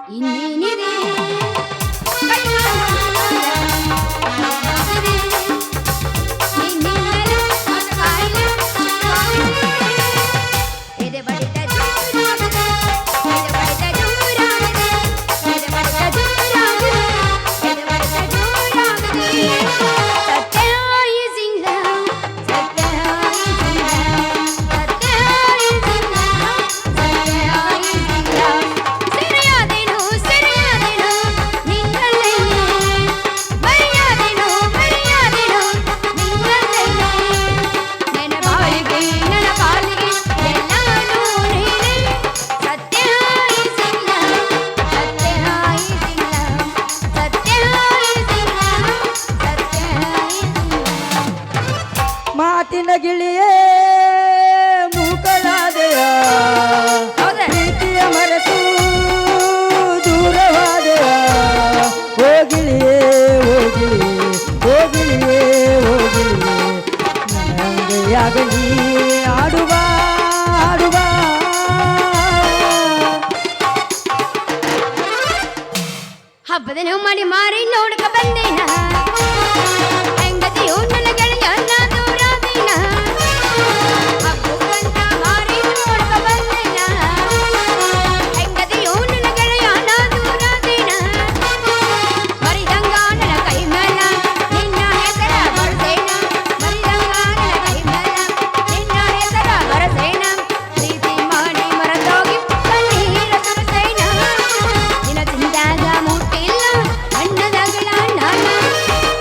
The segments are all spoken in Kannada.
ಇನ್ನೇನಿದೆ ಮಾತಿನ ಗಿಳಿಯೇ ಮೂಕಳಾದೆಯ ಪ್ರೀತಿಯ ಮರೆತು ದೂರವಾದೆಯ ಹೋಗಿಳಿಯೇ ಹೋಗಿಳಿಯೇ ಹೋಗಿಳಿಯೇ ಹೋಗಿಳಿಯೇ ನಂಗೆಯಾಗಲಿ ಆಡುವ ಆಡುವ ಹಬ್ಬದ ನೋವು ಮಾಡಿ ಮಾರಿ ನೋಡಕ ಬಂದೇನ ಹೆಂಗತಿಯು ನನ್ನ ಗೆಳೆಯ ದೂರಾದಿನ ಹಬ್ಬಕ್ಕಂತ ಮಾರಿ ನೋಡಕ ಬಂದೇನ ಹೆಂಗತಿಯು ನನ್ನ ಗೆಳೆಯ ದೂರಾದಿನ ಮರಿದಂಗ ನನ್ನ ಕೈ ಮೇಲ ನಿನ್ನ ಹೆಸರ ಬರಸೇನ ಮರಿದಂಗ ನನ್ನ ಕೈ ಮೇಲ ನಿನ್ನ ಹೆಸರ ಬರಸೇನ ಪ್ರೀತಿ ಮಾಡಿ ಮರದೋಗಿ ಕಣ್ಣೀರ ಸುರಿಸೇನ ನಿನ್ನ ಚಿಂತಾಗ ಮುಟ್ಟಿಲ್ಲ ಅಣ್ಣದಗಳ ನಾನ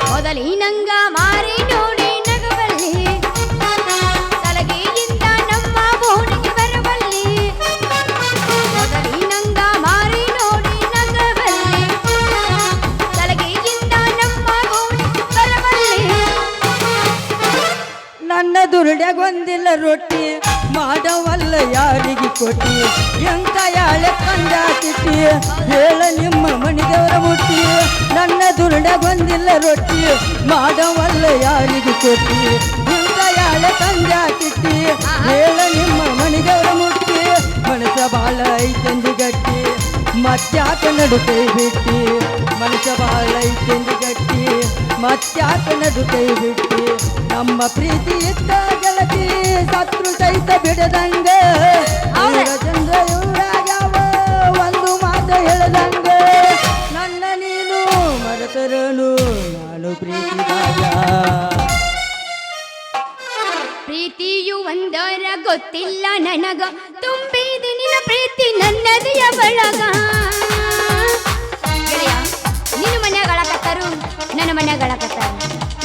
ಮೊದಲಿನಂಗ ಮಾರಿ ನೋಡಿ ನಗಬಲ್ಲಿ ಸಲಗೆಯಿಂದ ನಮ್ಮ ಬೋಣಿಗೆ ಬರಬಲ್ಲಿ ಮೊದಲಿನಂಗ ಮಾರಿ ನೋಡಿ ನಗಬಲ್ಲಿ ಸಲಗೆಯಿಂದ ನಮ್ಮ ಬೋಣಿಗೆ ಬರಬಲ್ಲಿ ನನ್ನ ದುರ್ಡ್ಯಾಗೊಂದಿಲ್ಲ ರೊಟ್ಟಿ ಮಾಡವಲ್ಲ ಯಾರಿಗೆ ಕೊಟ್ಟಿ ಎಂತ ಯಾಳೆ ಕಂಡ ತಿಟ್ಟಿ ಹೇಳ ನಿಮ್ಮ ಮಣಿದೇವರ ಮುಟ್ಟಿ ನನ್ನ ದುರ್ಡ್ಯಾಗೊಂದಿಲ್ಲ ರೊಟ್ಟಿ ಮಾಡವಲ್ಲ ಯಾರಿಗೆ ಕೊಟ್ಟಿ ಎಂತ ಯಾಳೆ ಕಂಡ ತಿಟ್ಟಿ ಹೇಳ ನಿಮ್ಮ ಮಣಿದೇವರ ಮುಟ್ಟಿ ಮನಸ ಬಾಳ ಐತೆಂದು ಗಟ್ಟಿ ಮತ್ಯಾಕ ನಡು ಕೈ ಬಿಟ್ಟಿ ಮನಸ ಬಾಳ ಐತೆಂದು ಗಟ್ಟಿ ಮತ್ಯಾಕ ನಡು ಕೈ ಬಿಟ್ಟಿ ನಮ್ಮ ಪ್ರೀತಿ ಇದ್ದ ಗೆಳತಿ ಸತ್ರು ಸಹಿತ ಬಿಡದಂಗ ಚಂದ್ರ ಇವರಾಗ್ಯಾವ ಒಂದು ಮಾತು ಹೇಳದಂಗ ನನ್ನ ನೀನು ಮರೆತರನು ನಾನು ಪ್ರೀತಿದಾಗ ಪ್ರೀತಿಯು ಒಂದರ ಗೊತ್ತಿಲ್ಲ ನನಗ ತುಂಬಿದ ನಿನ್ನ ಪ್ರೀತಿ ನನ್ನದೆಯ ಬಳಗ ಗೆಳೆಯ ನಿನ್ನ ಮನ್ಯಾಗ ಅಳಕತ್ತಾರು ನನ್ನ ಮನ್ಯಾಗ ಅಳಕತ್ತಾರು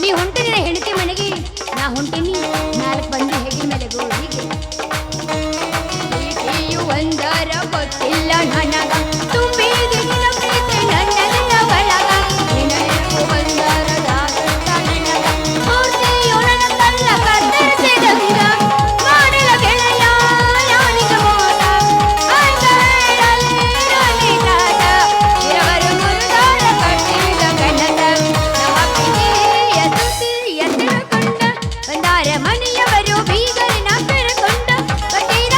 ನೀ ಹೊಂಟಿನ ಹೆಂಡತಿ ಮನೆಗೆ ನಾ ಹೊಂಟಿನಿ 4 ಮಂದಿ ಹೆಗಿ ಮೇಲೆ ಗೋಳಿಗೆ ಪ್ರೀತಿಯು ಒಂದರ ಗೊತ್ತಿಲ್ಲ ನನಗ ತುಂಬಿದ ನಿನ್ನ ಪ್ರೀತಿ ನನ್ನದೆಯ ಬಳಗ ನಿನ್ನ ನೆನಪು ಒಂದರ ದಾಸತ್ತ ನನಗ ಮೂರ್ತಿಯು ನನ್ನ ಕಲ್ಲ ಕತ್ತರಿಸಿದಂಗ ಮಾಡಿದ ಗೆಳೆಯ ಯಾನಿಗ ಮೋಸ ಆಯ್ತ ಹೇಳಲೇ ನಾನಿಗಾದ ಇರವರು ಮುರುಗಾರ ಕಟ್ಟಿದ ಗಣದ ನಮ್ಮ ಪ್ರೀತಿಯ ಸುದ್ದಿಯ ತಿಳ್ಕೊಂಡ ಬಂದಾರ ಮನೆಯವರು ಬೀಗರಿನ ಬೆರಕೊಂಡ ಕಟ್ಟಿದ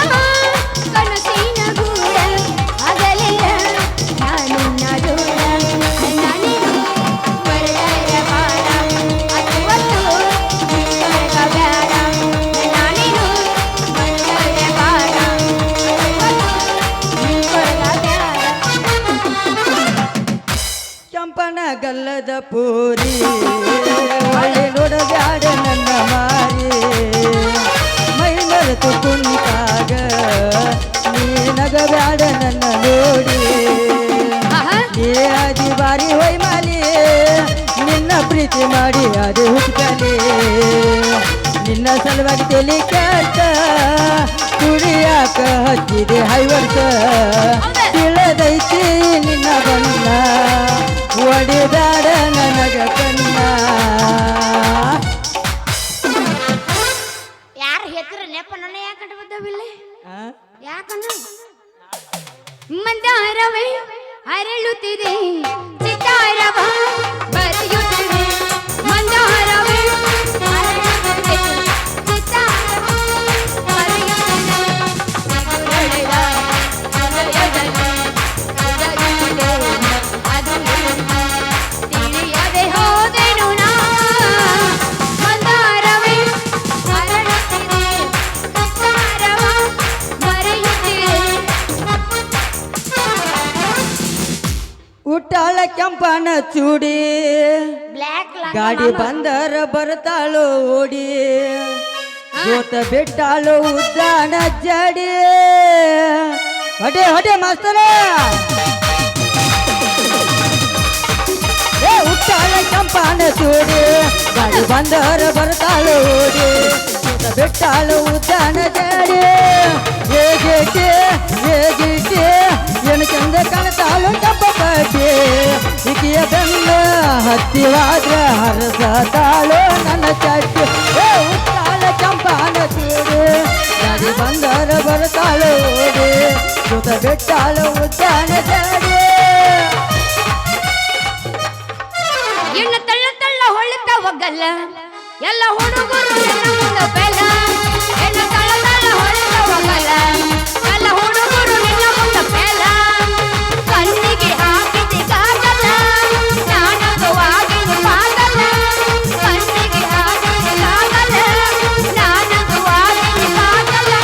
ಕನಸಿನ ಗೂಡ ಆಗಲಿಲ್ಲ ನಾನಿನ್ನ ದೂರ ನನ್ನ ನೀನು ಬರದರ ಬಾಳ ಅದುವತ್ತು ನಿನ್ನೊಳಗ ಬ್ಯಾಡ ನನ್ನ ನೀನು ಬರದರ ಬಾಳ ಅದುವತ್ತು ನಿನ್ನೊಳಗ ಬ್ಯಾಡ ಕೆಂಪನ ಗಲ್ಲದ ಪೂರಿ ಮಳೆ ನೋಡಬ್ಯಾಡ ನನ್ನ ಮಾರಿ ಮೈ ಮರೆತು ಕುಂತಾಗ ನೀ ನಗಬ್ಯಾಡ ನನ್ನ ನೋಡಿ ಆಹಾ ನೀ ಅದಿ ಬಾರಿ ಹೊಯ್ಮಾಲಿ ನಿನ್ನ ಪ್ರೀತಿ ಮಾಡಿ ಅದು ಹುಟ್ಟಲಿ ನಿನ್ನ ಸಲುವಾಗಿ ತಲಿ ಕೆಟ್ಟ ತುಳಿಯಾಕ ಹಚ್ಚಿದೆ ಹೈವರ್ಸ ತಿಳಿದೈತಿ ನಿನ್ನ ಬಣ್ಣ ಒಡೆದಾಡ ನನಗ ಕಣ್ಣ ಯಾರ ಹೆಸರು ನೆಪ ನನ್ನ ಯಾಕಂತ ಬದ್ದವಿಲ್ಲ ಯಾಕನ್ನ ಮಂದಾರವೇ ಅರಳುತ್ತಿದೆ ಚಿತ್ತಾರವ ಬರೆಯುತ್ತಿದೆ ಮಂದಾರವೇ ಅರಳುತ್ತಿದೆ ಚಿತ್ತಾರವ ಬರೆಯುತ್ತಿದೆ ಕೆಂಪನ ಚೂಡಿ ಬ್ಲ್ಯಾಕ್ ಗಾಡಿ ಬಂದರ ಬರ್ತಾಳು ಓಡಿ ಜೋತ ಬಿಟ್ಟಾಳು ಉದ್ದಾನ ಜಡಿ ಹೊಡೆ ಹೊಡೆ ಮಾಸ್ತರ ಏ ಉಟ್ಟಾಳ ಕೆಂಪನ ಚೂಡಿ ಗಾಡಿ ಬಂದರ ಬರ್ತಾಳು ಓಡಿ ಜೋತ ಬಿಟ್ಟಾಳು ಉದ್ದಾನ ಜಡಿ ಹೇಗೆ ಹೇಗಿಟ್ಟೆ ಏನು ಚಂದ ಕಾಣ್ತಾಳು ಡಬ್ಬ ಕಟ್ಟಿ ಇಕಿಯ ಬೆನ್ನ ಹತ್ತಿವಾದ್ರ ಹರಸತಾಳು ನನ್ನ ಚಟ್ಟಿ ಏ ಉತ್ತಾಳ ಚಂಪಾನ ಚೂಡಿ ಗಾಡಿ ಬಂದರ ಬರ್ತಾಳು ಓಡಿ ಜೊತ ಬಿಟ್ಟಾಳು ಉದ್ದಾನ ಜಡಿ ಎಣ್ಣ ತಳ್ಳ ತಳ್ಳ ಹೊಳಿತ ಒಗ್ಗಲ್ಲ ಎಲ್ಲ ಹುಡುಗರು ನನ್ನ ಮುಂದೆ ಬೆಲ್ಲ ಎಣ್ಣ ತಳ್ಳ ತಳ್ಳ ಹೊಳಿತ ಒಗ್ಗಲ್ಲ ಎಲ್ಲ ಹುಡುಗರು ನಿನ್ನ ಮುಂದೆ ಬೆಲ್ಲ ಕಣ್ಣಿಗೆ ಹಾಕಿದೆ ಕಾಗಲ್ಲ ನಾನಗುವಾಗಿನ ಪಾಗಲ್ಲ ಕಣ್ಣಿಗೆ ಹಾಕಿದೆ ಕಾಗಲ್ಲ ನಾನಗುವಾಗಿನ ಪಾಗಲ್ಲ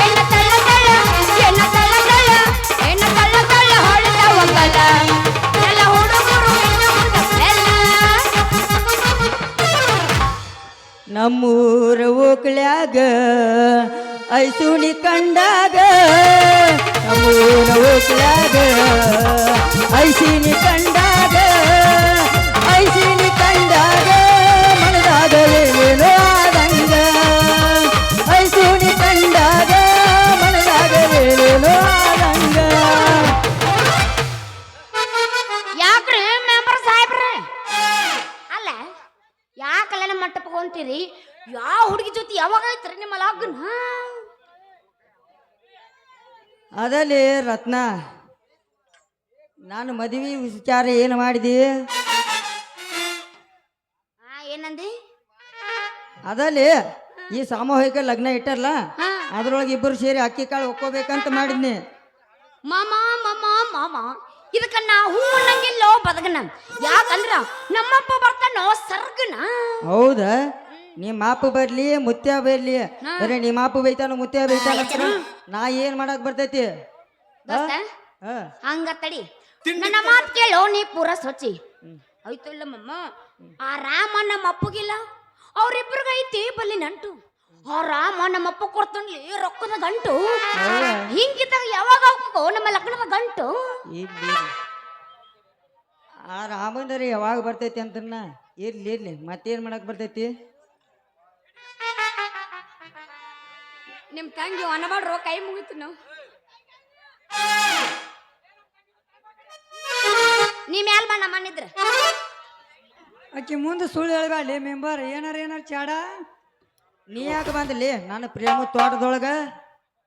ಎಣ್ಣ ತಳ್ಳ ತಳ್ಳ ಎಣ್ಣ ತಳ್ಳ ತಳ್ಳ ಎಣ್ಣ ತಳ್ಳ ತಳ್ಳ ಹೊಳಿತ ಒಗ್ಗಲ್ಲ ಎಲ್ಲ ಹುಡುಗರು ನಿನ್ನ ಮುಂದೆ ಬೆಲ್ಲ ನಮ್ಮೂರ ಓಕ್ಳ್ಯಾಗ ಐಸುಣಿ ಕಂಡಾಗ ನಮ್ಮೂರ ಓಕ್ಳ್ಯಾಗ ಐಸಿನಿ ಕಂಡಾಗ ಐಸಿನಿ ಕಂಡಾಗ ಮನದಾಗ ಏನೇನೋ ಆದಂಗ ಐಸುಣಿ ಕಂಡಾಗ ಮನದಾಗ ಏನೇನೋ ಆದಂಗ ಯಾಕ್ರಿ ಮೆಂಬರ್ ಸಾಹೇಬ್ರೆ ಅಲ್ಲ ಯಾಕಲ್ಲ ನಮ್ಮ ಮಂಟಪಕ್ಕೆ ಹೊಂತೀರಿ ಯಾವ ಹುಡುಗಿ ಜೊತೆ ಯಾವಾಗ ಐತ್ರಿ ನಿಮ್ಮ ಲಗ್ನ ಅದಲ್ಲೇ ರತ್ನ ನಾನು ಮದುವೆ ವಿಚಾರ ಏನು ಮಾಡಿದಿ ಏನಂದಿ ಅದಲ್ಲೇ ಈ ಸಾಮೂಹಿಕ ಲಗ್ನ ಇಟ್ಟರಲ್ಲ ಹಾ. ಅದ್ರೊಳಗೆ ಇಬ್ಬರು ಸೇರಿ ಅಕ್ಕಿ ಕಾಳು ಒಕ್ಕೋಬೇಕಂತ ಮಾಡಿದ್ನಿ ಮಾಮ ಮಾಮ ಮಾಮ ಇದಕ್ಕ ನಾ ಹೂ ಅನ್ನಂಗಿಲ್ಲೋ ಬದಗನ ಯಾಕಂದ್ರ ನಮ್ಮಪ್ಪ ಬರ್ತಾನೋ ಸರ್ಗನ ಹೌದಾ ನಿಮ್ಮ ಅಪ್ಪ ಬರ್ಲಿ ಮುತ್ಯ ಬರ್ಲಿ ಬರೀ ನಿಮ್ಮ ಅಪ್ಪ ಬೈತಾನ ಮುತ್ಯ ಬೈತಾನ ಅಂತ ನಾ ಏನ್ ಮಾಡಕ್ ಬರ್ತೈತಿ ದೋಸ್ತ ಹಾ ಹಂಗ ತಡಿ ನನ್ನ ಮಾತು ಕೇಳೋ ನೀ ಪೂರ ಸೊಚ್ಚಿ ಆಯ್ತು ಇಲ್ಲ ಮಮ್ಮ ಆ ರಾಮ ನಮ್ಮ ಅಪ್ಪಗಿಲ್ಲ ಅವ್ರಿಬ್ರಿಗ ಐತಿ ಬಲ್ಲಿ ನಂಟು ಆ ರಾಮ ನಮ್ಮ ಅಪ್ಪ ಕೊಡ್ತಾನ್ಲಿ ರೊಕ್ಕದ ಗಂಟು ಹಿಂಗಿದ್ದಾಗ ಯಾವಾಗ ಹೋಗ್ಬೇಕು ನಮ್ಮ ಲಗ್ನದ ಗಂಟು ಇಲ್ಲಿ ಆ ರಾಮಂದರಿ ಯಾವಾಗ ಬರ್ತೈತಿ ಅಂತನ್ನ ಇರ್ಲಿ ಇರ್ಲಿ ಮತ್ತೇನ್ ಮಾಡಕ್ ಬರ್ತೈತಿ ನಿಮ್ ತಂಗಿ ಅನಬಾಡ್ರೋ ಕೈ ಮುಗಿತು ನಾವು ನೀ ಮ್ಯಾಲ್ ಬಣ್ಣ ಮಣ್ಣಿದ್ರ ಆಕಿ ಮುಂದೆ ಸುಳ್ಳು ಹೇಳ್ಬೇಡಿ ಮೆಂಬರ್ ಏನಾರ ಚಾಡ ನೀ ಯಾಕೆ ಬಂದಲ್ಲಿ ನಾನು ಪ್ರೇಮ ತೋಟದೊಳಗ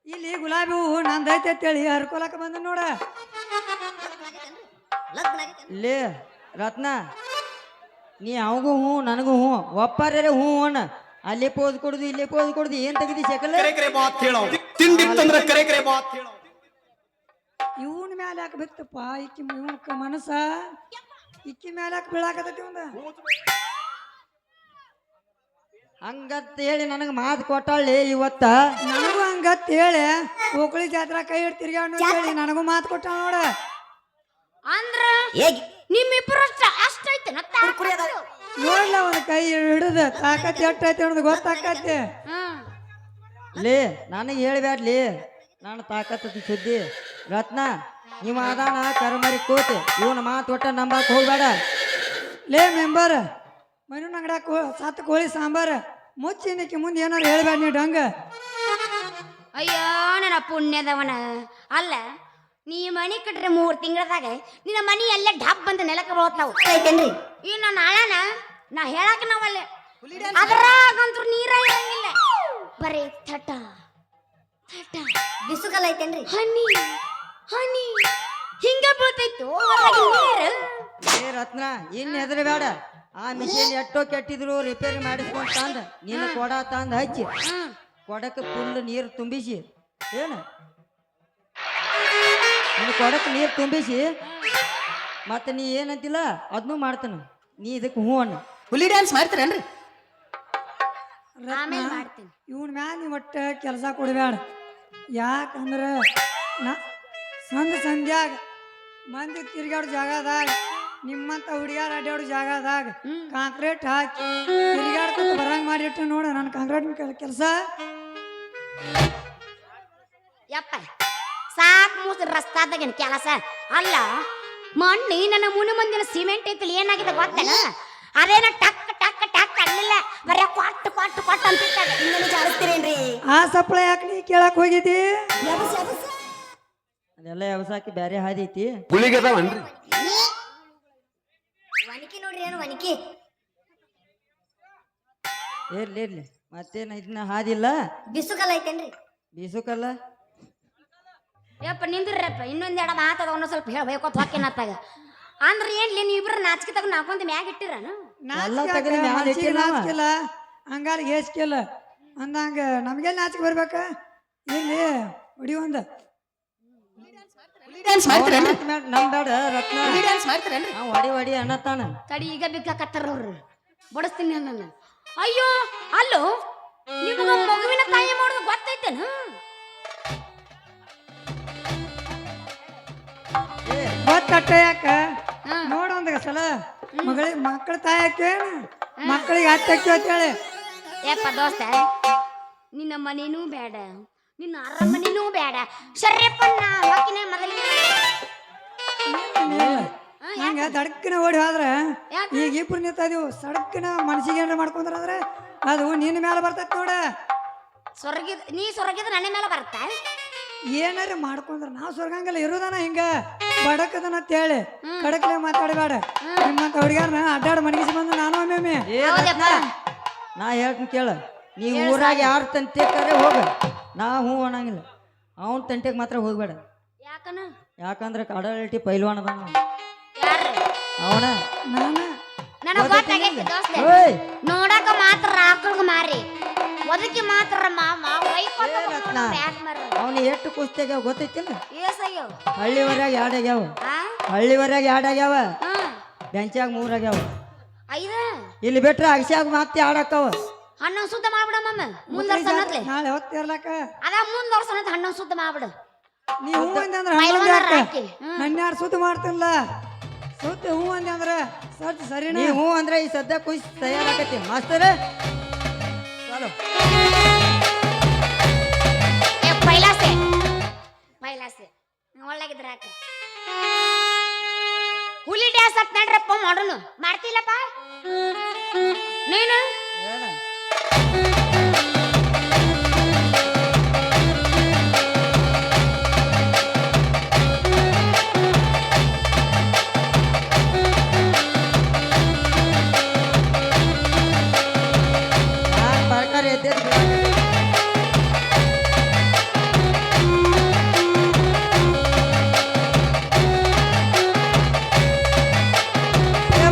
ಇಲ್ಲಿ ಗುಲಾಬಿ ಹೂವು ನಂದೈತೆ ಅಂತೇಳಿ ಹರ್ಕೊಳಕ ಬಂದ ನೋಡ ಲೇ ರತ್ನ ನೀ ಅವಂಗೂ ಹ್ಞೂ ನನಗೂ ಹ್ಞೂ ಒಪ್ಪಾರ ಹ್ಞೂ ಅಣ್ಣ ಅಲ್ಲೇ ಪೋಸ್ ಕೊಡುದು ಇಲ್ಲೇ ಪೋಸ್ ಕೊಡುದು ಏನ್ ತೆಗಿದಿ ಶಕಲ ಇವನ್ ಮ್ಯಾಲ ಯಾಕೆ ಬಿತ್ತಪ್ಪ ಇಕ್ಕಿ ಇವನ್ಕ ಮನಸ್ಸ ಇಕ್ಕಿ ಮ್ಯಾಲ ಯಾಕೆ ಬೀಳಾಕತೈತಿ ಒಂದ ಹಂಗತ್ ಹೇಳಿ ನನಗೆ ಮಾತು ಕೊಟ್ಟಾಳಿ ಇವತ್ತ ನನಗೂ ಹಂಗತ್ ಹೇಳಿ ಓಕಳಿ ಜಾತ್ರಾ ಕೈ ಹಿಡ್ ತಿರ್ಗಾಡ್ ಹೇಳಿ ನನಗೂ ಮಾತು ಕೊಟ್ಟಾಳ ನೋಡ ಅಂದ್ರ ನಿಮ್ಮಿಬ್ರು ಅಷ್ಟೈತೆ ನೋಡ್ಲ ಒಂದ್ ಕೈ ಹಿಡಿದ ತಾಕತ್ ಎಟ್ಟೈತಿ ಅನ್ನೋದು ಗೊತ್ತಾಕತ್ತೆ ಲೇ ನನಗೆ ಹೇಳ್ಬ್ಯಾಡ್ಲಿ ನಾನು ತಾಕತ್ತತಿ ಸುದ್ದಿ ರತ್ನ ಇವ ಅದಾನ ಕರ್ಮರಿ ಕೂತಿ ಇವನ ಮಾತು ಒಟ್ಟ ನಂಬಾಕ್ ಹೋಗ್ಬೇಡ ಲೇ ಮೆಂಬರ್ ಮನು ಅಂಗಡ್ಯಾಕ ಸತ್ತ ಕೋಳಿ ಸಾಂಬಾರ ಮುಚ್ಚಿನಕ್ಕೆ ಮುಂದೆ ಏನಾರು ಹೇಳ್ಬೇಡ ನೀ ಡಂಗ ಅಯ್ಯೋ ನನ್ನ ಪುಣ್ಯದವನ ಅಲ್ಲ ನೀ ಮನಿ ಕಟ್ರೆ 3 ತಿಂಗಳದಾಗ ನಿನ್ನ ಮನಿ ಎಲ್ಲ ಡಬ್ ಬಂದ ನೆಲಕ್ಕೆ ಬೀಳ್ತಾವು ಈ ನನ್ನ ಅಳನ ನಾ ಹೇಳಾಕ ನಾವಲ್ಲೇ ಅದ್ರಾಗಂತೂ ನೀರ ಇರಂಗಿಲ್ಲ ಬರೀ ಥಟ ಥಟ ಬಿಸುಕಲ್ ಐತೇನ್ರಿ ಹನಿ ಹನಿ ಹಿಂಗ ಬೀಳ್ತೈತು ಏ ರತ್ನ ಇನ್ ಹೆದರ ಬೇಡ ಆ ಮಿಷಿನ್ ಎಷ್ಟೋ ಕೆಟ್ಟಿದ್ರು ರಿಪೇರಿ ಮಾಡಿಸ್ಕೊಂಡ್ ತಂದ ನೀನು ಕೊಡ ತಂದ ಹಚ್ಚಿ ಕೊಡಕ್ಕೆ ಫುಲ್ ನೀರು ತುಂಬಿಸಿ ಏನು ನೀನು ಕೊಡಕ್ಕೆ ನೀರು ತುಂಬಿಸಿ ಮತ್ತೆ ನೀ ಏನಂತಿಲ್ಲ ಅದನ್ನೂ ಮಾಡ್ತಾನ ನೀ ಇದಕ್ಕೆ ಹ್ಞೂ ಅಣ್ಣ ಹುಲಿ ಡ್ಯಾನ್ಸ್ ಮಾಡ್ತೀರೇನ್ರಿ ಆಮೇಲೆ ಮಾಡ್ತೀನಿ ಇವನ್ ಮ್ಯಾಲ ನೀ ಒಟ್ಟ ಕೆಲಸ ಕೊಡಬೇಡ ಯಾಕಂದ್ರೆ ನಾ ಸಂಧ್ಯಾಗ ಮಂದಿ ತಿರ್ಗಾಡೋ ಜಾಗದಾಗ ನಿಮ್ಮಂತ ಹುಡುಗಿಯಾರ ಅಡ್ಡಾಡೋ ಜಾಗದಾಗ ಕಾಂಕ್ರೀಟ್ ಹಾಕಿ ತಿರುಗಾಡ್ಕೊತ ಬರಂಗ್ ಮಾಡಿಟ್ಟು ನೋಡ ನನ್ನ ಕಾಂಕ್ರೀಟ್ ಕೆಲಸ ಯಪ್ಪ ಸಾಕ್ ಮೂಸ ರಸ್ತಾದಾಗೇನು ಕೆಲಸ ಅಲ್ಲ ಮಣ್ಣಿ ನನ್ನ ಮುನು ಮಂದಿನ ಸಿಮೆಂಟ್ ಐತಿಲ್ಲ ಏನಾಗಿದೆ ಗೊತ್ತೇನ ಅದೇನ ಟಕ್ ಟಕ್ ಟಕ್ ಅಲ್ಲಿಲ್ಲ ಬರೀ ಕೊಟ್ಟು ಕೊಟ್ಟು ಕೊಟ್ಟು ಅಂತಿರ್ತಾರೆ ಇನ್ನೇನು ಜಾರಿಸ್ತೀರೇನ್ರಿ ಆ ಸಪ್ಳ ಯಾಕೆ ನೀ ಕೇಳಕ್ ಹೋಗಿದ್ದಿ ಯಬಸ್ ಯಬಸ್ ಅದೆಲ್ಲ ವ್ಯವಸಾಯಕ್ಕೆ ಬೇರೆ ಹಾದಿ ಐತಿ ಗುಳಿಗದವನ್ರಿ ವನಿಕಿ ನೋಡ್ರಿ ಏನು ವನಿಕಿ ಇರ್ಲಿ ಮತ್ತೇನ ಇದನ್ನ ಹಾದಿಲ್ಲ ಬಿಸುಕಲ್ಲ ಐತೇನ್ರಿ ಬೀಸುಕಲ್ಲ ಯಪ್ಪ ನಿಂದ್ರಪ್ಪ ಇನ್ನೊಂದೆರಡು ಮಾತದ ಒಂದೊಂದು ಸ್ವಲ್ಪ ಹೇಳ್ಬೇಕೋತ್ ಹೊಕ್ಕಿನತ್ತಾಗ ಅಂದ್ರೆ ಏನ್ಲಿ ನೀವು ಇಬ್ರು ನಾಚಿಕೆ ತಗೊಂಡು ನಾಕೊಂತ ಮ್ಯಾಗ ಇಟ್ಟಿರನು ನಾಚಿಕಿಲ್ಲ ಹಂಗಾರ ಹೇಸ್ಕಿಲ್ಲ ಅಂದಂಗ ನಮ್ಗೆಲ್ಲ ನಾಚಿಕೆ ಬರ್ಬೇಕ ಇಲ್ಲಿ ಹೊಡಿ ಒಂದ ಡ್ಯಾನ್ಸ್ ಮಾಡ್ತೀರೇನ್ರಿ ನಮ್ ಬೇಡ ರತ್ನ ಡ್ಯಾನ್ಸ್ ಮಾಡ್ತೀರೇನ್ರಿ ನಾವ್ ಹೊಡಿ ಅನ್ನತಾನ ತಡಿ ಈಗ ಬಿಕ್ಕಕತ್ತಾರ ಅವ್ರು ಬಡಿಸ್ತೀನಿ ನನ್ನ ಅಯ್ಯೋ ಅಲ್ಲೋ ನಿಮಗ ಮಗುವಿನ ತಾಯಿ ಮಾಡೋದು ಗೊತ್ತೈತೇನ ಗೊತ್ತಟ್ಟ ಯಾಕ ನೋಡ ಒಂದ ಸಲ ಮಕ್ಕಳ ತಾಯಕ್ಕೆ ಮಕ್ಕಳಿಗೆ ಹತ್ತಕ್ಕೆ ಅಂತೇಳಿ ಏಪ್ಪ ದೋಸ್ತ ನಿನ್ನ ಮನೇನೂ ಬೇಡ ನಿನ್ನ ಅರಮನೆನೂ ಬೇಡ ಶರ್ಯಪ್ಪನ್ನ ಹೊಕ್ಕಿನ ಮೊದಲಿನ ಹಂಗ ದಡಕ್ಕಿನ ಓಡಿ ಹೋದ್ರ ಯಾಕೆ? ಈಗ ಇಬ್ರು ನಿಂತದೀವು ಸಡಕ್ಕಿನ ಮನಸ್ಸಿಗೆ ಏನ್ರ ಮಾಡ್ಕೊಂಡ್ರ ಆದ್ರೆ ಅದು ನಿನ್ನ ಮೇಲೆ ಬರ್ತೈತಿ ನೋಡ ನೀ ಸೊರಗಿದ ನನ್ನ ಮೇಲೆ ಬರ್ತಾ ಏನಾರ ಮಾಡ್ಕೊಂಡ್ರ ನಾವು ಸ್ವರ್ಗಂಗಲ್ಲ ಇರೋದನ ಹಿಂಗ ಬಡಕದನ ಅಂತೇಳಿ ಕಡಕ್ಲೆ ಮಾತಾಡಬೇಡ ನಿಮ್ಮಂತ ಹುಡುಗ್ಯಾರನ ಅಡ್ಡಾಡ ಮನಗಿಸಿ ಬಂದು ನಾನು ಒಮ್ಮೆ ಹೌದಪ್ಪ ನಾ ಹೇಳ್ತೀನಿ ಕೇಳ ನೀ ಊರಾಗ ಯಾರ ತಂಟೆಕರೆ ಹೋಗ ನಾ ಹೂ ಅನ್ನಂಗಿಲ್ಲ ಅವನ್ ತಂಟೆಗೆ ಮಾತ್ರ ಹೋಗ್ಬೇಡ ಯಾಕನ ಯಾಕಂದ್ರೆ ಕಡಲ್ಟಿ ಪೈಲ್ವಾನ ಅದಾನ ಯಾರು ಅವನ ನಾನ ನನಗೆ ಗೊತ್ತಾಗೈತಿ ದೋಸ್ತ ಓಯ್ ನೋಡಕ ಮಾತ್ರ ಆಕಳ್ಗ ಮಾರಿ ಒದಕಿ ಮಾತ್ರ ಮಾಮ ವೈಕೋತ ರತ್ನ. ಬ್ಯಾಟ್ ಮಾರ ಅವನು ಎಷ್ಟು ಕುಸ್ತಿಯಾಗ್ಯಾವ ಗೊತ್ತೈತಿಲ್ಲ ಏಸಯ್ಯೋ ಹಳ್ಳಿವರ್ಯಾಗ ಎರಡು ಆಗ್ಯಾವ ಆ ಹಳ್ಳಿವರ್ಯಾಗ ಎರಡು ಆಗ್ಯಾವ ಹಾ ಬೆಂಚಾಗ ಮೂರ್ ಆಗ್ಯಾವ ಐದ ಇಲ್ಲಿ ಬಿಟ್ರೆ ಅಗಸ್ಯಾಗ ಮತ್ತೆ ಆಡಾಕವ ಹಣ್ಣು ಸುದ್ದ ಮಾಡ್ಬಿಡ ಮಮ್ಮ ಮುಂದರ್ಸ ಅನ್ನತ್ಲೆ ನಾಳೆ ಹೊತ್ತು ಇರ್ಲಕ್ಕ ಅದ ಮುಂದರ್ಸ ಅನ್ನತ್ ಹಣ್ಣು ಸುದ್ದ ಮಾಡ್ಬಿಡು ನೀ ಹೂ ಅಂದೆ ಅಂದ್ರೆ ಪೈಲ್ವಾನ ಹನ್ನೊಂದು ರಾಕಿ. ಹನ್ನೆರಡು ಸುತ್ತು ಮಾಡ್ತಿಲ್ಲ ಸುತ್ತ ಹೂ ಅಂದೆ ಅಂದ್ರೆ ಸರ್ಚ್ ಸರಿನಾ ನೀ ಹೂ ಅಂದ್ರೆ ಈ ಸದ್ಯ ಕುಯ್ಸ್ ತಯಾರಾಕತಿ ಮಾಸ್ತರ ಚಲೋ ಏ ಪೈಲಾಸೆ ಪೈಲಾಸೆ ಒಳ್ಳಾಗಿದ್ರ ಹಾಕ ಹುಲಿ ಡ್ಯಾನ್ಸ್ ಹತ್ ನಡ್ರಪ್ಪ ಮಾಡೋನು ಮಾಡ್ತಿಲ್ಲಪ್ಪ ನೀನು ಹೇಳ ಬರ್ಕಾರ ಎದ್ದೆ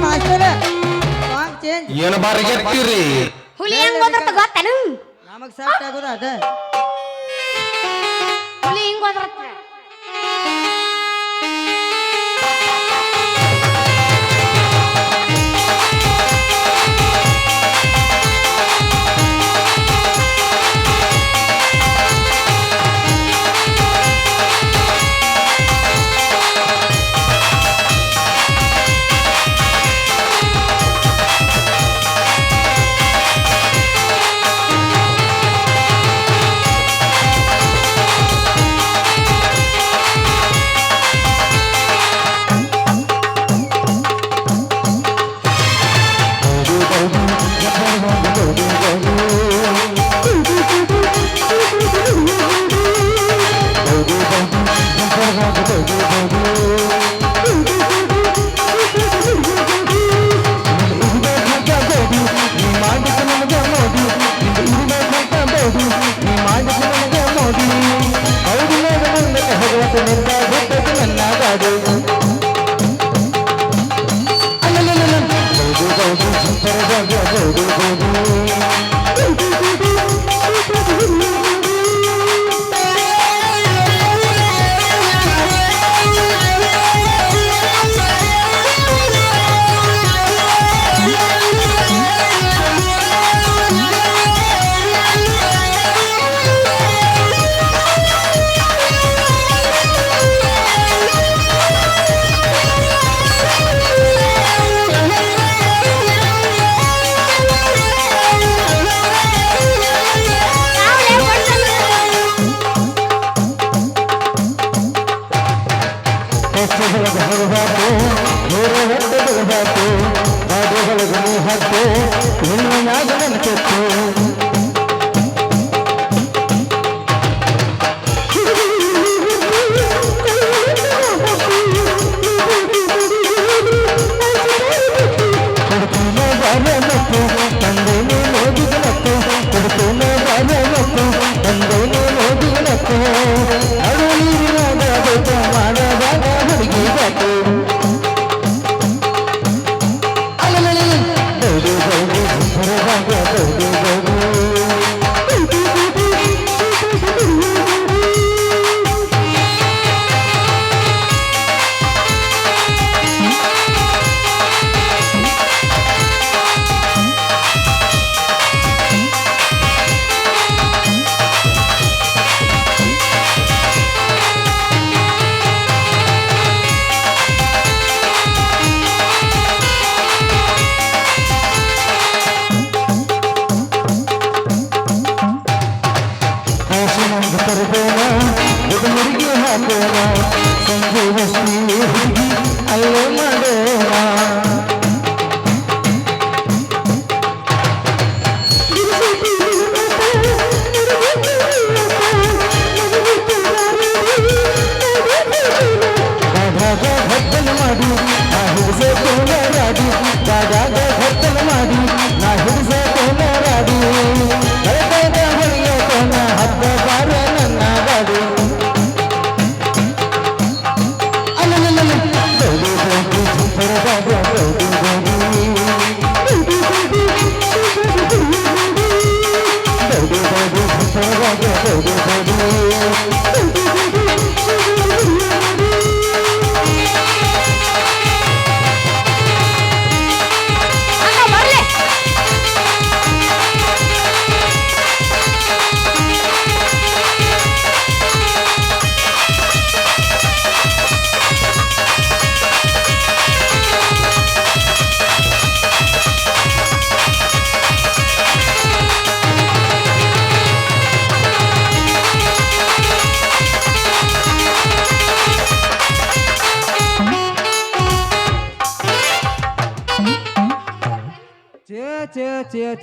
ಮಾಸ್ತರ ಸಾಂಗ್ ಚೇಂಜ್ ಏನು ಬಾರಿಗೆತ್ತೀರಿ ಹುಲಿ ಹೆಂಗ್ ಹೋದ್ರತ್ತ ಗೊತ್ತೇನು ನಮಗ್ ಸಾಫ್ಟ್ ಆಗೋದ ಅದ ಹುಲಿ ಹಿಂಗ್ ಹೋದ್ರತ್ತ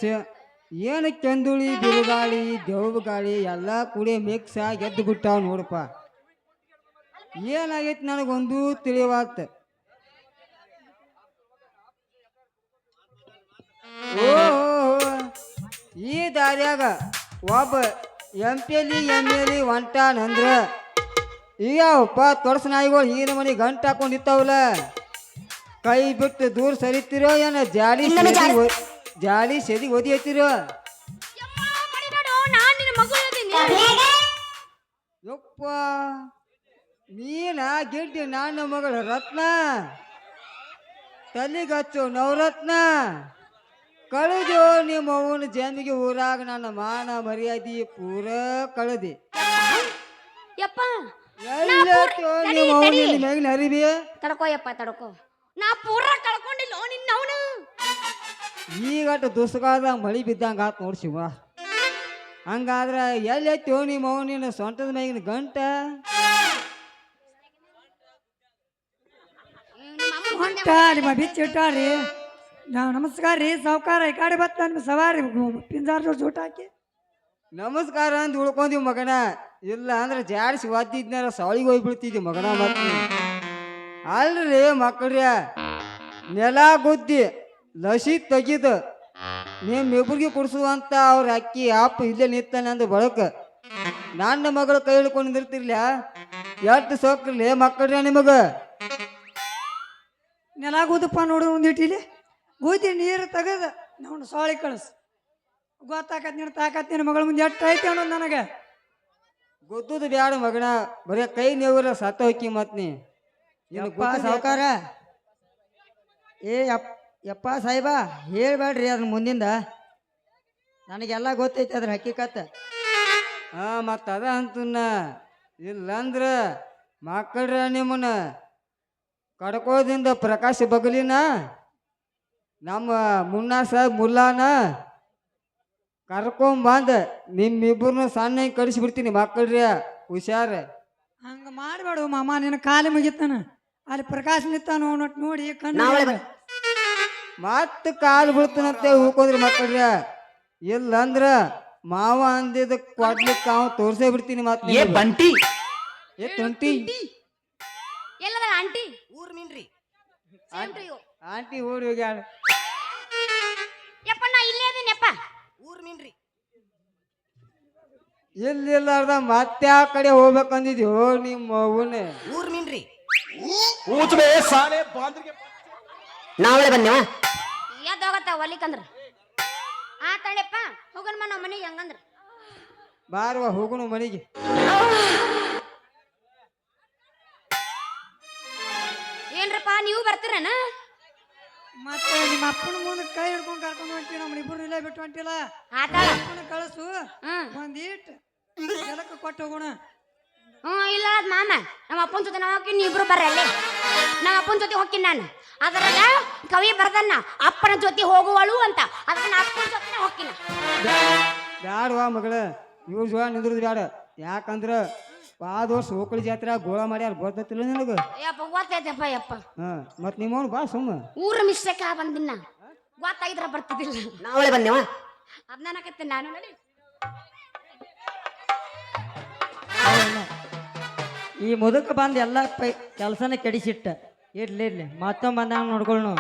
ಛೇ ಏನು ಕೆಂದುಳಿ ಬಿರುಗಾಳಿ ದೇವ್ ಗಾಳಿ ಎಲ್ಲ ಕೂಡಿ ಮಿಕ್ಸ್ ಆಗಿ ಎದ್ದು ಬಿಟ್ಟಾವ ನೋಡಪ್ಪ. ಏನಾಗೈತಿ ನನಗೊಂದು ತಿಳಿವಾತ. ಓಹೋ ಈ ದಾರ್ಯಾಗ ಒಬ್ಬ ಎಮ್.ಎಲ್.ಎ. ಹೊಂಟಾನಂದ್ರ ಈಗಪ್ಪ ತೊಡಸ ನಾಯಿಗಳು ಈ ನಮನಿ ಗಂಟು ಹಾಕೊಂಡು ನಿಂತಾವಲ್ಲ, ಕೈ ಬಿಟ್ಟು ದೂರ ಸರಿತಿರೋ ಏನ ಜಾಲಿ ಸೆದಿ ಓದಿ ಐತಿರೋ? ಯಪ್ಪ ನೀನ ಗಿಡ್ಡಿ ನನ್ನ ಮಗಳ ರತ್ನ, ತಲೆಗಚ್ಚು ನವರತ್ನ, ಕಳೆದು ನಿಮ್ಮ ಅವನ ಜನ್ಮಿಗೆ ಊರಾಗ ನನ್ನ ಮಾನ ಮರ್ಯಾದಿ ಪೂರ ಕಳೆದಿ. ನಿಮ್ಮ ಅವನ ಮ್ಯಾಗಿನ ಅರಿವಿ ತಡ್ಕೋ ಯಪ್ಪ ತಡ್ಕೋ, ನಾ ಪೂರ ಕಳ್ಕೊಂಡಿಲ್ಲ ನಿನ್ನವನು. ಈಗಟ ದುಸ್ಗಾದಾಗ ಮಳಿ ಬಿದ್ದಂಗ ಆತ್ ನೋಡ್ ಶಿವ. ಹಂಗಾದ್ರ ಎಲ್ಲೈತೋ ನಿಮ್ಮ ಅವನಿನ ಸೊಂಟದ ಮ್ಯಾಗಿನ ಗಂಟ? ಹೊಂಟ ನಿಮ್ಮ ಬಿಚ್ಚಿ ಇಟ್ಟಾರಿ. ನಾವು ನಮಸ್ಕಾರ ರೀ ಸಾವುಕಾರ, ಈ ಕಡೆ ಬತ್ತ ನಿಮ್ಮ ಸವಾರಿ ಪಿಂಜಾರ ಜೋಡ್ ಜೂಟ ಹಾಕಿ ನಮಸ್ಕಾರ ಅಂತ ಉಳ್ಕೊಂದಿವ್ ಮಗನ. ಇಲ್ಲ ಅಂದ್ರೆ ಜಾಡಿಸಿ ಒದ್ದಿದ್ನಾರ ಸಾಳಿಗೆ ಹೋಗ್ಬಿಡ್ತಿದ್ವಿ ಮಗನ. ಮತ್ತೆ ಅಲ್ರಿ ಮಕ್ಕಳ್ರಿ, ನೆಲ ಗುದ್ದಿ ಲಸಿ ತೆಗಿದು ನಿಮ್ಮಿಬ್ರಿಗೆ ಕುಡ್ಸುವಂತ ಅವ್ರ ಅಕ್ಕಿ ಅಪ್ಪ ಇಲ್ಲೇ ನಿಂತಾನೆ ಅಂದ ಬಳಕ ನನ್ನ ಮಗಳು ಕೈ ಹಿಡ್ಕೊಂಡು ನಿಂದಿರ್ತಿರ್ಲ ಎಷ್ಟು ಸೋಕ್ರಲಿ ಮಕ್ಕಳ್ರಿ ನಿಮಗ. ನೆಲ ಕೂದಪ್ಪ ನೋಡು ಒಂದಿಟ್ಟಿಲಿ ಗೂದಿ ನೀರು ತೆಗದ ನಾವು ಸಾಳಿ ಕಳಿಸ್ ಗೊತ್ತಾಕತ್ ನೀನು ತಾಕತ್ ನಿನ್ನ ಮಗಳ ಮುಂದೆ ಎಷ್ಟು ಐತಿ ಅನ್ನೋದು ನನಗೆ ಗೊತ್ತದು ಬ್ಯಾಡ ಮಗನ, ಬರೀ ಕೈ ನೀವ್ರ ಸತ್ತ ಹೋಕ್ಕಿ ಮತ್ ನೀ ಸಾವುಕಾರ. ಯಪ್ಪ ಸಾಹೇಬ ಹೇಳ್ಬೇಡ್ರಿ ಅದನ್ನ ಮುಂದಿಂದ, ನನಗೆಲ್ಲ ಗೊತ್ತೈತಿ ಅದ್ರ ಹಕ್ಕಿಕತ್ತ. ಹಾ ಮತ್ತ ಅದ ಅಂತನ್ನ. ಇಲ್ಲಂದ್ರ ಮಕ್ಕಳ್ರ ನಿಮ್ಮನ್ನ ಕಡ್ಕೋದಿಂದ ಪ್ರಕಾಶ್ ಬಗಲಿನ ನಮ್ಮ ಮುನ್ನಾ ಸಾಹೇಬ್ ಮುಲ್ಲಾನ ಕರ್ಕೊಂಬಂದ ನಿಮ್ಮಿಬ್ಬರನ್ನ ಸಣ್ಣ ಕಡಿಸಿ ಬಿಡ್ತೀನಿ ಮಕ್ಕಳ್ರಿ, ಹುಷಾರ. ಹಂಗೆ ಮಾಡಬೇಡ ಮಾಮ, ನಿನ್ನ ಕಾಲಿ ಮುಗಿತಾನ. ಅಲ್ಲಿ ಪ್ರಕಾಶ್ ನಿಂತಾನ ಅವನಟ್ ನೋಡಿ ಕಣ್ಣು ಮತ್ತೆ ಕಾಲು ಬೀಳ್ತಾನಂತೆ ಹೂಕೋದ್ರಿ ಮಕ್ಕಳ್ರ ಇಲ್ಲಂದ್ರ ಮಾವ ಅಂದಿದ ಕೊಡ್ಲಿಕ್ಕೆ ಅವ ತೋರ್ಸೇ ಬಿಡ್ತೀನಿ ಮತ್ತೆ ಏ ಬಂಟಿ ಏ ತುಂಟಿ ಎಲ್ಲದ ಆಂಟಿ ಊರ್ ಮೀನ್ರಿ ಸೇಮ್ ಟು ಯು ಆಂಟಿ ಓಡಿ ಹೋಗ್ಯಾಳ ಯಪ್ಪ ನಾ ಇಲ್ಲೇ ಇದೀನಪ್ಪ ಊರ್ ಮೀನ್ರಿ ಇಲ್ಲಿಲ್ಲಾರ್ದ ಮತ್ತೆ ಆ ಕಡೆ ಹೋಗ್ಬೇಕಂದಿದ್ಯೋ ನಿಮ್ಮ ಅವನೇ ಊರ್ ಮೀನ್ರಿ ಊಚಬೇ ಸಾಲೆ ಬಾಂದ್ರಿಗೆ ನಾವಳೆ ಬನ್ನೇವ ಎದ್ದೋಗತ್ತ ಒಲಿಕಂದ್ರ ಆ ತಡೆಪ್ಪ ಹೋಗೋಣ ನಮ್ಮ ಮನೆಗೆ ಹಂಗಂದ್ರ ಬಾರುವ ಹೋಗುನು ಮನೆಗೆ ಏನ್ರಪ್ಪ ನೀವು ಬರ್ತೀರೇನ ಮತ್ತೆ ನಿಮ್ಮ ಅಪ್ಪನ ಮುಂದೆ ಕೈ ಹಿಡ್ಕೊಂಡು ಕರ್ಕೊಂಡು ಹೊಂಟಿ ನಮ್ಮ ಇಬ್ಬರು ಇಲ್ಲೇ ಬಿಟ್ಟು ಹೊಂಟಿಲ್ಲ ಆತಾಳ ಅಪ್ಪನ ಕಳಿಸು ಒಂದೀಟ್ ಜಲಕ್ಕೆ ಕೊಟ್ಟು ಹೋಗೋಣ ಇಲ್ಲ ಅದ್ ಮಾಮ ನಮ್ಮ ಅಪ್ಪನ ಜೊತೆ ನಾವು ಹೋಗಿ ಇಬ್ರು ಬರ್ರಿ ಅಲ್ಲಿ ನಮ್ಮ ಅಪ್ಪನ ಜೊತೆ ಹೋಗ್ತೀನಿ ನಾನು ಅದ್ರಾಗ ಕವಿ ಬರ್ದನ್ನ ಅಪ್ಪನ ಜೊತೆ ಹೋಗುವಳು ಅಂತ ಅದಕ್ಕೆ ನಾ ಅಪ್ಪನ ಜೊತೆ ಹೋಗ್ತೀನಿ ಬ್ಯಾಡವಾ ಮಗಳ ಇವ್ರ ಜೋಳ ನಿಂದ್ರದ್ ಬ್ಯಾಡ ಯಾಕಂದ್ರ ವಾದ ವರ್ಷ ಹೋಕಳಿ ಜಾತ್ರೆ ಗೋಳ ಮಾಡ್ಯಾರ ಗೊತ್ತಿಲ್ಲ ನಿನಗ ಯಪ್ಪ ಗೊತ್ತೈತಪ್ಪ ಯಪ್ಪ ಹಾ ಮತ್ ನಿಮ್ಮವ್ನು ಬಾ ಸುಮ್ಮ ಊರ ಮಿಸ್ಟೇಕ್ ಬಂದಿನ ಗೊತ್ತಾಗಿದ್ರ ಬರ್ತಿದ್ದಿಲ್ಲ ನಾವಳೆ ಬನ್ನೇವ ಅದ್ನ ನಾಕತ್ತೆ ನಾನು ನೋಡಿ ಈ ಮುದಕ ಬಂದ್ ಎಲ್ಲ ಕೆಲಸನ ಕೆಡಿಸಿಟ್ಟ ಇರ್ಲಿ ಮತ್ತೊಮ್ಮೆ ಬಂದಾಗ ನೋಡ್ಕೊಳ್ಳು